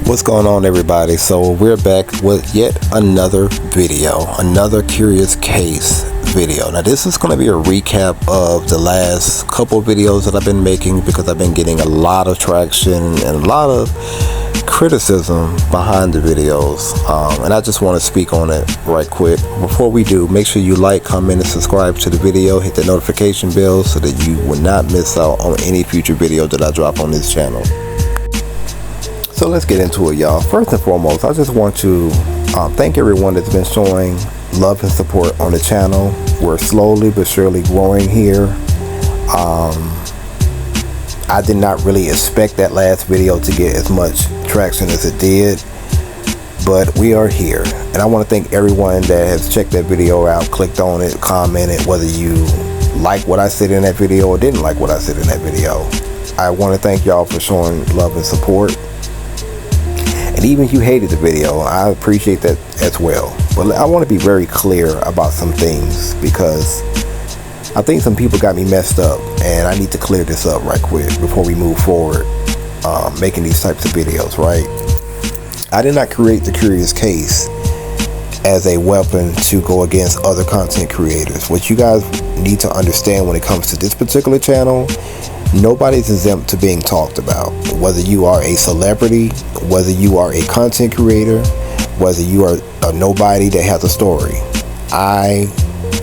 What's going on, everybody? So we're back with yet another video, another curious case video. Now this is going to be a recap of the last couple videos that I've been making, because I've been getting a lot of traction and a lot of criticism behind the videos, and I just want to speak on it right quick. Before we do, make sure you like, comment, and subscribe to the video. Hit the notification bell so that you will not miss out on any future video that I drop on this channel. So let's get into it, y'all. First and foremost, I just want to thank everyone that's been showing love and support on the channel. We're slowly but surely growing here. I did not really expect that last video to get as much traction as it did, but we are here. And I want to thank everyone that has checked that video out, clicked on it, commented, whether you like what I said in that video or didn't like what I said in that video. I want to thank y'all for showing love and support. And even if you hated the video, I appreciate that as well. But I want to be very clear about some things, because I think some people got me messed up, and I need to clear this up right quick before we move forward making these types of videos, right? I did not create the Curious Case as a weapon to go against other content creators. What you guys need to understand when it comes to this particular channel, nobody's exempt to being talked about. Whether you are a celebrity, whether you are a content creator, whether you are a nobody that has a story.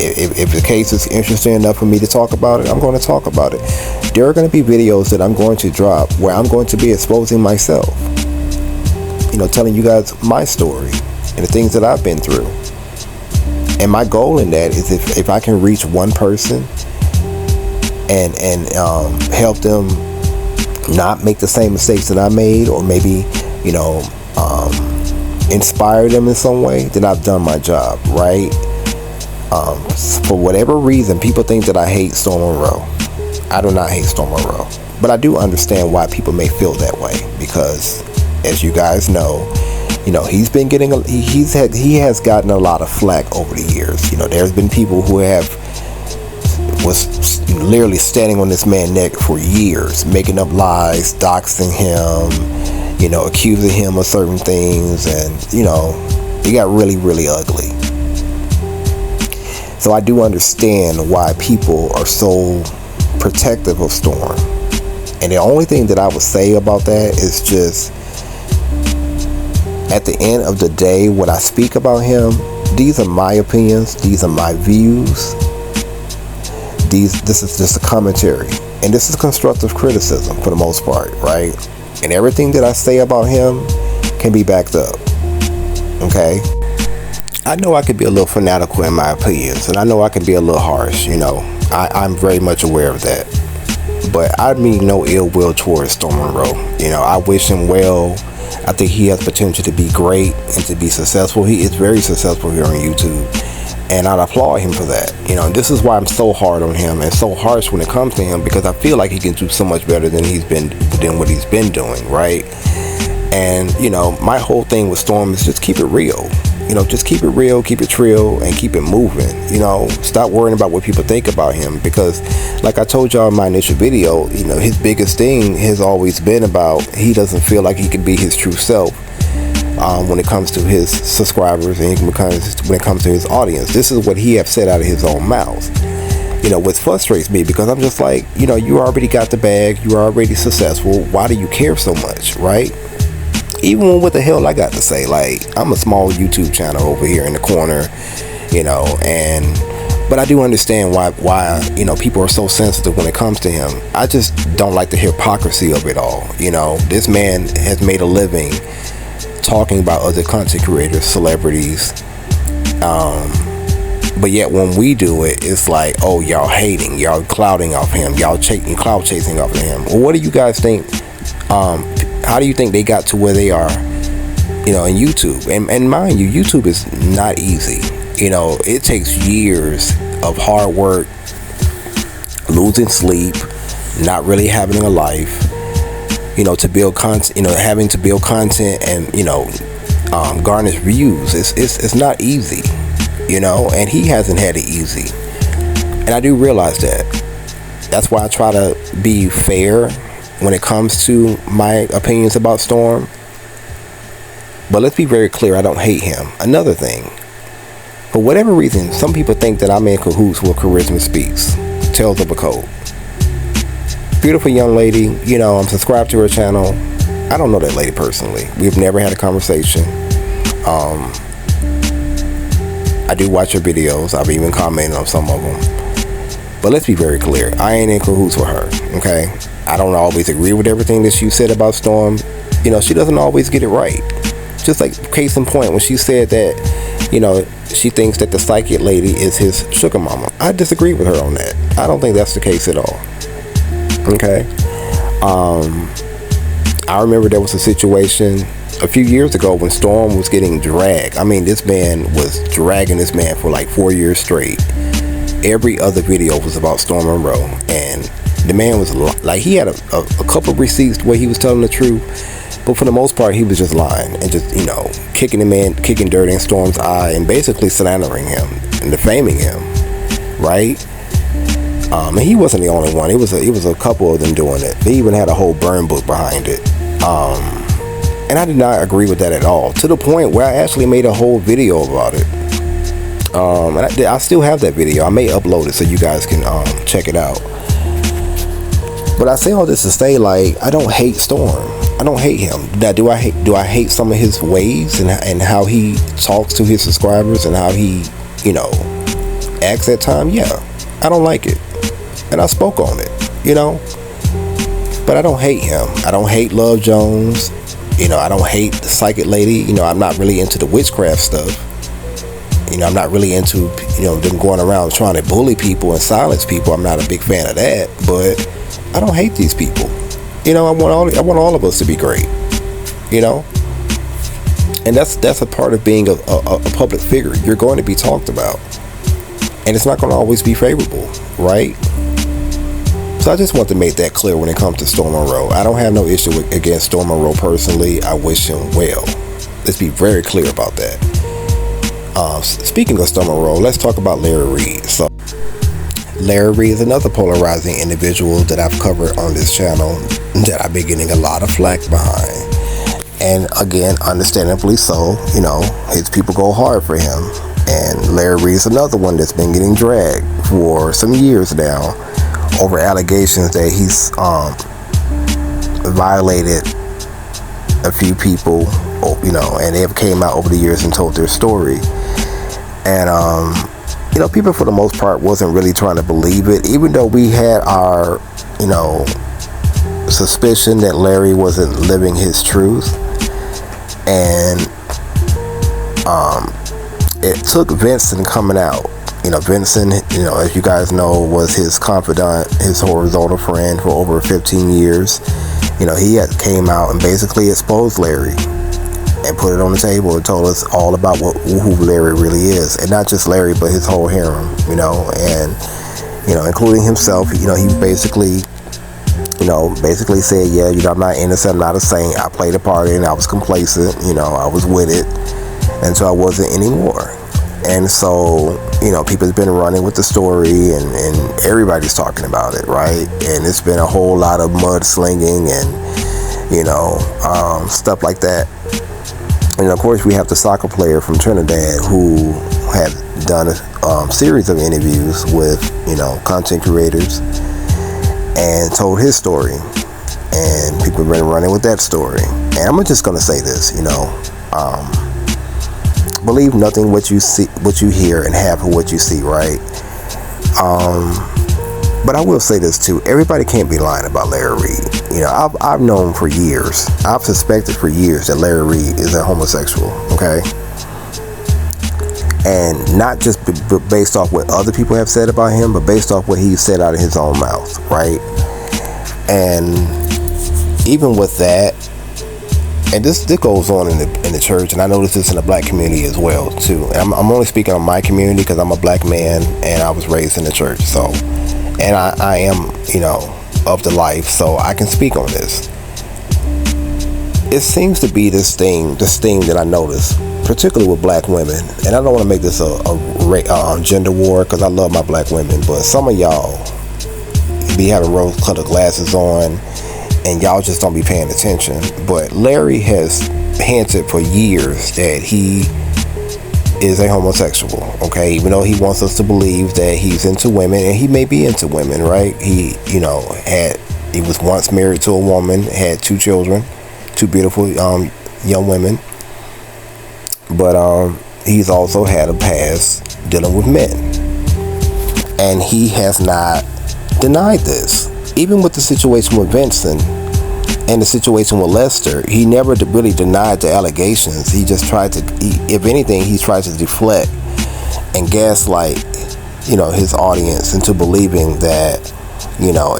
If the case is interesting enough for me to talk about it, I'm going to talk about it. There are going to be videos that I'm going to drop where I'm going to be exposing myself, telling you guys my story and the things that I've been through. And my goal in that is if I can reach one person and help them not make the same mistakes that I made, or maybe inspire them in some way, then I've done my job, right? For whatever reason, people think that I hate Storm Monroe. I do not hate Storm Monroe, but I do understand why people may feel that way, because as you guys know, he's been getting he has gotten a lot of flack over the years. There's been people who was literally standing on this man's neck for years, making up lies, doxing him, accusing him of certain things, and it got really, really ugly. So I do understand why people are so protective of Storm. And the only thing that I would say about that is just, at the end of the day, when I speak about him, these are my opinions, these are my views. This is just a commentary, and this is constructive criticism for the most part, right? And everything that I say about him can be backed up, okay? I know I could be a little fanatical in my opinions, and I know I can be a little harsh, I'm very much aware of that. But I mean no ill will towards Storm Monroe. I wish him well. I think he has potential to be great and to be successful. He is very successful here on YouTube, and I'd applaud him for that. This is why I'm so hard on him and so harsh when it comes to him, because I feel like he can do so much better than what he's been doing, right? And my whole thing with Storm is just keep it real. Just keep it real, keep it trill, and keep it moving. Stop worrying about what people think about him, because like I told y'all in my initial video, his biggest thing has always been about he doesn't feel like he can be his true self when it comes to his subscribers and when it comes to his audience. This is what he have said out of his own mouth. What frustrates me, because I'm just like, you already got the bag, you're already successful, why do you care so much, right? Even when what the hell I got to say, like, I'm a small YouTube channel over here in the corner, but I do understand why people are so sensitive when it comes to him. I just don't like the hypocrisy of it all. This man has made a living talking about other content creators, celebrities, but yet when we do it, it's like, oh, y'all hating, y'all clouding off him, y'all cloud chasing off of him. Well, what do you guys think? How do you think they got to where they are, in YouTube? And mind you, YouTube is not easy. It takes years of hard work, losing sleep, not really having a life, to build content, having to build content and, garnish views. It's not easy, and he hasn't had it easy. And I do realize that. That's why I try to be fair when it comes to my opinions about Storm. But let's be very clear, I don't hate him. Another thing, for whatever reason, some people think that I'm in cahoots with Charisma Speaks, Tales of a Code. Beautiful young lady, you know, I'm subscribed to her channel. I don't know that lady personally. We've never had a conversation. I do watch her videos. I've even commented on some of them. But let's be very clear, I ain't in cahoots with her, okay? I don't always agree with everything that she said about Storm. You know, she doesn't always get it right. Just like case in point, when she said that, you know, she thinks that the psychic lady is his sugar mama. I disagree with her on that. I don't think that's the case at all. Okay? I remember there was a situation a few years ago when Storm was getting dragged. I mean, this man was dragging this man for like 4 years straight. Every other video was about Storm Monroe, and the man was like, he had a couple of receipts where he was telling the truth, but for the most part he was just lying and just, you know, kicking dirt in Storm's eye and basically slandering him and defaming him, right? And he wasn't the only one. It was a couple of them doing it. They even had a whole burn book behind it. And I did not agree with that at all, to the point where I actually made a whole video about it. And I still have that video. I may upload it so you guys can check it out. But I say all this to say, like, I don't hate Storm. I don't hate him. Now, do I hate some of his ways and how he talks to his subscribers and how he, you know, acts at times? Yeah, I don't like it, and I spoke on it, you know. But I don't hate him. I don't hate Love Jones. You know, I don't hate the psychic lady. You know, I'm not really into the witchcraft stuff. You know, I'm not really into, you know, them going around trying to bully people and silence people. I'm not a big fan of that. But I don't hate these people. You know, I want all of us to be great. You know, and that's a part of being a public figure. You're going to be talked about, and it's not going to always be favorable, right? So I just want to make that clear when it comes to Storm Monroe. I don't have no issue against Storm Monroe personally. I wish him well. Let's be very clear about that. Speaking of Storm Monroe, let's talk about Larry Reid. So Larry Reid is another polarizing individual that I've covered on this channel that I've been getting a lot of flack behind. And again, understandably so. You know, his people go hard for him. And Larry Reid is another one that's been getting dragged for some years now over allegations that he's violated a few people, you know, and they've came out over the years and told their story. And you know, people for the most part wasn't really trying to believe it, even though we had our, you know, suspicion that Larry wasn't living his truth. And it took Vincent coming out. You know, Vincent, you know, as you guys know, was his confidant, his horizontal friend for over 15 years. You know, he had came out and basically exposed Larry and put it on the table and told us all about who Larry really is. And not just Larry, but his whole harem, you know, and, you know, including himself. You know, he basically said, yeah, you know, I'm not innocent, I'm not a saint. I played a part and I was complacent, you know, I was with it until I wasn't anymore. And so, you know, people have been running with the story and everybody's talking about it, right? And it's been a whole lot of mudslinging and, you know, stuff like that. And of course, we have the soccer player from Trinidad who had done a series of interviews with, you know, content creators and told his story. And people have been running with that story. And I'm just going to say this, you know, believe nothing what you see, what you hear, and half of what you see, right? But I will say this too: everybody can't be lying about Larry Reid. You know, I've known for years, I've suspected for years that Larry Reid is a homosexual. Okay, and not just based off what other people have said about him, but based off what he said out of his own mouth, right? And even with that. And this goes on in the church, and I notice this in the black community as well too. And I'm only speaking on my community because I'm a black man and I was raised in the church. So, and I am, you know, of the life, so I can speak on this. It seems to be this thing that I notice, particularly with black women. And I don't want to make this a gender war because I love my black women, but some of y'all be having rose-colored glasses on. And y'all just don't be paying attention. But Larry has hinted for years that he is a homosexual, okay? Even though he wants us to believe that he's into women, and he may be into women, right? He was once married to a woman, had 2 children, 2 beautiful young women, but he's also had a past dealing with men, and he has not denied this. Even with the situation with Vincent and the situation with Lester, he never really denied the allegations. He just tried to, if anything, he tried to deflect and gaslight, his audience into believing that,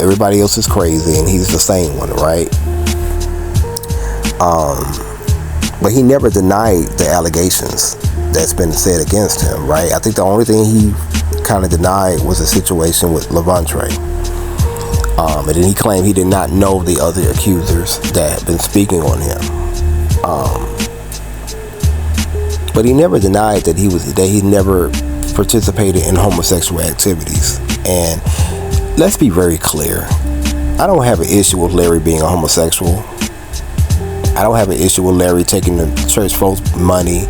everybody else is crazy and he's the sane one, right? But he never denied the allegations that's been said against him, right? I think the only thing he kind of denied was the situation with Levante. And then he claimed he did not know the other accusers that had been speaking on him. But he never denied that he never participated in homosexual activities. And let's be very clear. I don't have an issue with Larry being a homosexual. I don't have an issue with Larry taking the church folks' money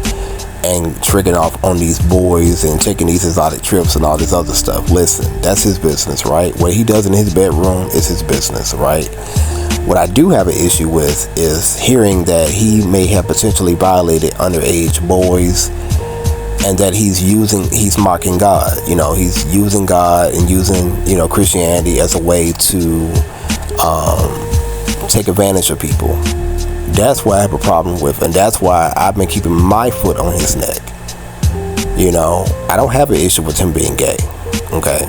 and tricking off on these boys and taking these exotic trips and all this other stuff. Listen, that's his business, right? What he does in his bedroom is his business, right? What I do have an issue with is hearing that he may have potentially violated underage boys, and that he's mocking God. He's using God and using, Christianity as a way to take advantage of people. That's what I have a problem with, and that's why I've been keeping my foot on his neck. I don't have an issue with him being gay, okay?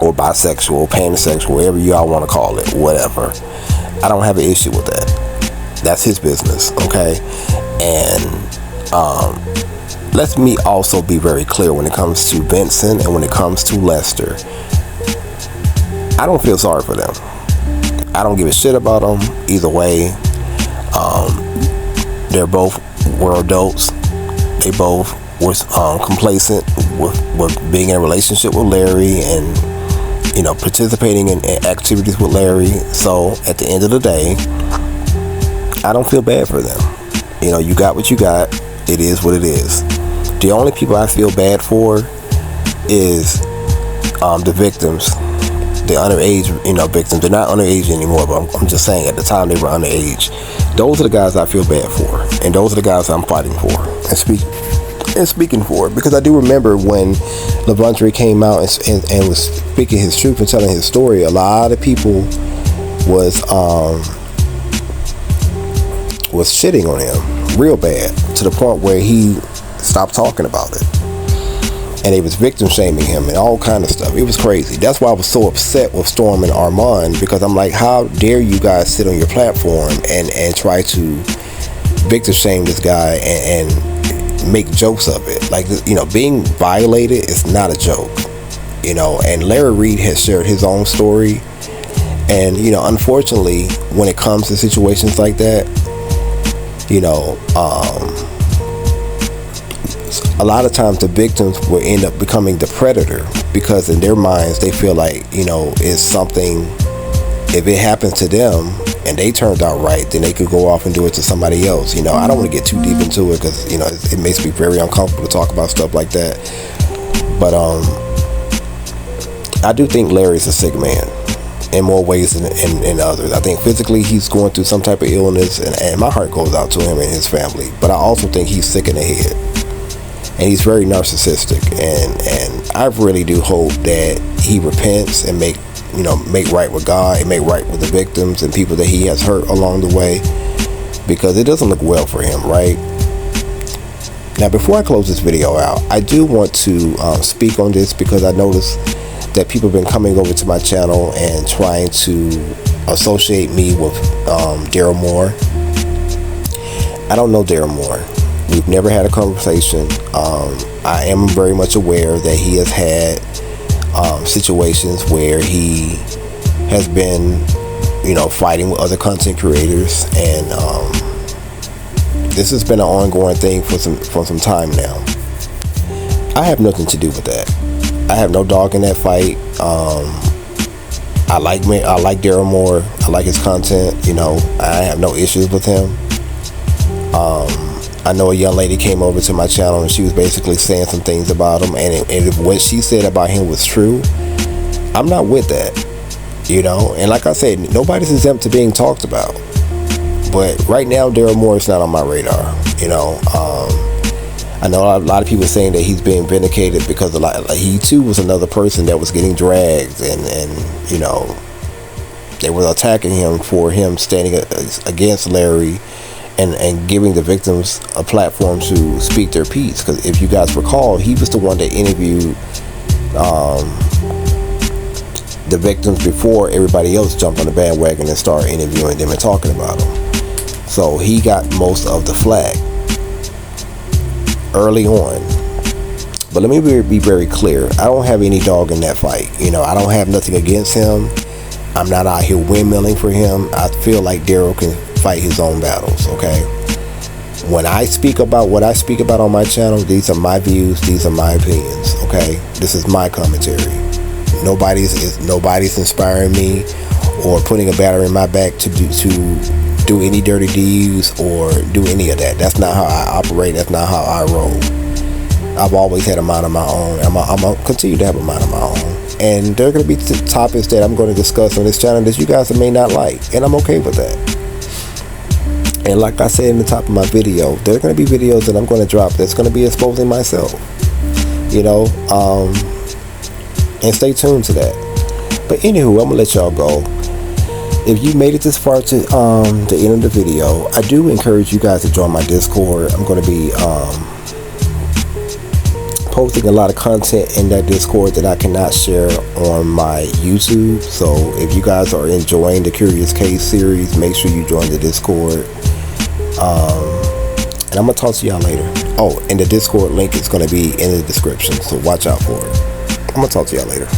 Or bisexual, pansexual, whatever y'all want to call it, whatever. I don't have an issue with that. That's his business, okay? And let me also be very clear when it comes to Vincent and when it comes to Lester. I don't feel sorry for them. I don't give a shit about them either way. They're both were adults. They both were complacent with being in a relationship with Larry and participating in activities with Larry. So at the end of the day, I don't feel bad for them. You got what you got. It is what it is. The only people I feel bad for is the victims, the underage victims. They're not underage anymore, but I'm just saying at the time they were underage. Those are the guys I feel bad for, and those are the guys I'm fighting for and speaking for. Because I do remember when Levante came out and was speaking his truth and telling his story, a lot of people was shitting on him real bad, to the point where he stopped talking about it. And they was victim shaming him and all kind of stuff. It was crazy. That's why I was so upset with Storm and Armand, because I'm like, how dare you guys sit on your platform and try to victim shame this guy and make jokes of it. Like, being violated is not a joke. And Larry Reid has shared his own story. And, unfortunately, when it comes to situations like that, a lot of times the victims will end up becoming the predator, because in their minds they feel like it's something, if it happens to them and they turned out right, then they could go off and do it to somebody else. I don't want to get too deep into it, because it makes me very uncomfortable to talk about stuff like that. But I do think Larry's a sick man in more ways than others. I think physically he's going through some type of illness, and my heart goes out to him and his family. But I also think he's sick in the head. And he's very narcissistic, and I really do hope that he repents and make right with God and make right with the victims and people that he has hurt along the way, because it doesn't look well for him, right? Now, before I close this video out, I do want to speak on this, because I noticed that people have been coming over to my channel and trying to associate me with Daryl Moore. I don't know Daryl Moore. We've never had a conversation. I am very much aware that he has had situations where he has been, fighting with other content creators, and this has been an ongoing thing for some time now. I have nothing to do with that. I have no dog in that fight. I like Daryl Moore. I like his content. I have no issues with him. I know a young lady came over to my channel and she was basically saying some things about him, and if what she said about him was true, I'm not with that, you know. And like I said, nobody's exempt to being talked about, but right now Daryl Moore is not on my radar, you know. I know a lot of people saying that he's being vindicated because he too was another person that was getting dragged, and you know, they were attacking him for him standing against Larry and giving the victims a platform to speak their piece. Because if you guys recall, he was the one that interviewed the victims before everybody else jumped on the bandwagon and started interviewing them and talking about them. So he got most of the flack early on. But let me be very clear. I don't have any dog in that fight. You know, I don't have nothing against him. I'm not out here windmilling for him. I feel like Daryl can fight his own battles, okay? When I speak about what I speak about on my channel, these are my views, these are my opinions, okay? This is my commentary. Nobody's inspiring me or putting a battery in my back to do any dirty deeds or do any of that. That's not how I operate. That's not how I roll. I've always had a mind of my own. I'm going to continue to have a mind of my own. And there are going to be topics that I'm going to discuss on this channel that you guys may not like. And I'm okay with that. And like I said in the top of my video, there are going to be videos that I'm going to drop that's going to be exposing myself. You know, and stay tuned to that. But anywho, I'm going to let y'all go. If you made it this far to the end of the video, I do encourage you guys to join my Discord. I'm going to be posting a lot of content in that Discord that I cannot share on my YouTube. So if you guys are enjoying the Curious Case series, make sure you join the Discord. And I'm going to talk to y'all later. Oh, and the Discord link is going to be in the description, so watch out for it. I'm going to talk to y'all later.